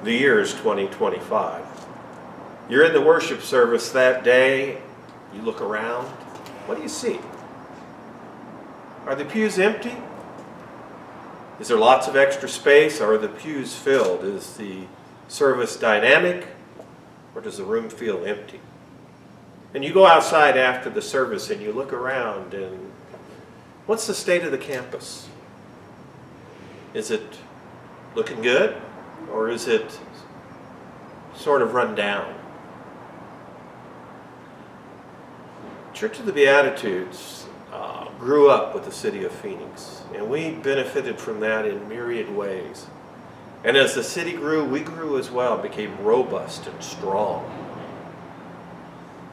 The year is 2025. You're in the worship service that day. You look around. What do you see? Are the pews empty? Is there lots of extra space? Or are the pews filled? Is the service dynamic? Or does the room feel empty? And you go outside after the service and you look around, and what's the state of the campus? Is it looking good? Or is it sort of run down? Church of the Beatitudes grew up with the city of Phoenix, and we benefited from that in myriad ways. And as the city grew, we grew as well, became robust and strong.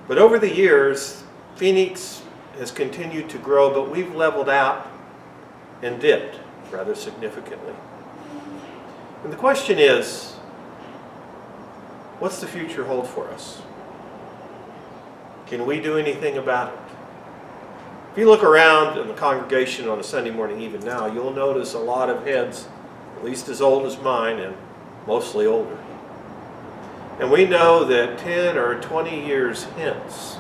But over the years, Phoenix has continued to grow, but we've leveled out and dipped rather significantly. And the question is, what's the future hold for us? Can we do anything about it? If you look around in the congregation on a Sunday morning, even now, you'll notice a lot of heads, at least as old as mine and mostly older. And we know that 10 or 20 years hence,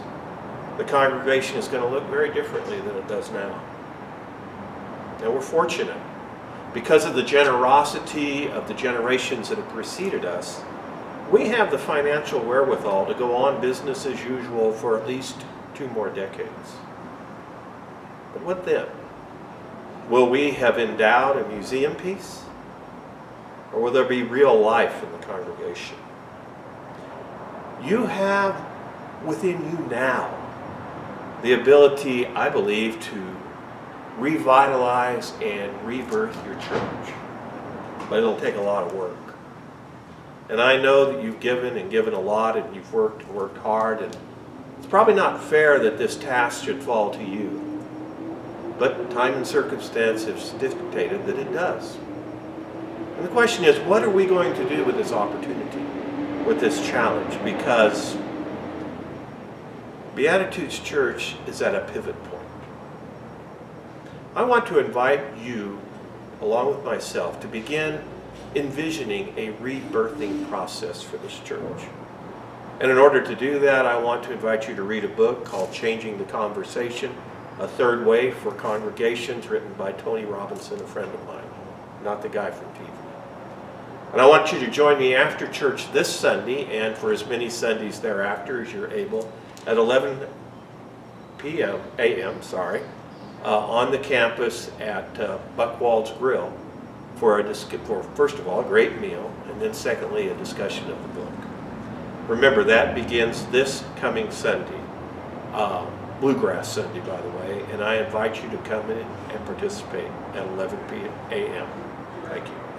the congregation is going to look very differently than it does now. And we're fortunate. Because of the generosity of the generations that have preceded us, we have the financial wherewithal to go on business as usual for at least 2 more decades. But what then? Will we have endowed a museum piece? Or will there be real life in the congregation? You have within you now the ability, I believe, to revitalize and rebirth your church. But it'll take a lot of work. And I know that you've given and given a lot, and you've worked and worked hard, and it's probably not fair that this task should fall to you. But time and circumstance have dictated that it does. And the question is, what are we going to do with this opportunity, with this challenge? Because Beatitudes Church is at a pivot point. I want to invite you, along with myself, to begin envisioning a rebirthing process for this church. And in order to do that, I want to invite you to read a book called Changing the Conversation, A Third Way for Congregations, written by Tony Robinson, a friend of mine, not the guy from TV. And I want you to join me after church this Sunday, and for as many Sundays thereafter as you're able, at 11 a.m., on the campus at Buckwald's Grill for first of all, a great meal, and then secondly, a discussion of the book. Remember, that begins this coming Sunday, Bluegrass Sunday, by the way, and I invite you to come in and participate at 11 a.m. Thank you.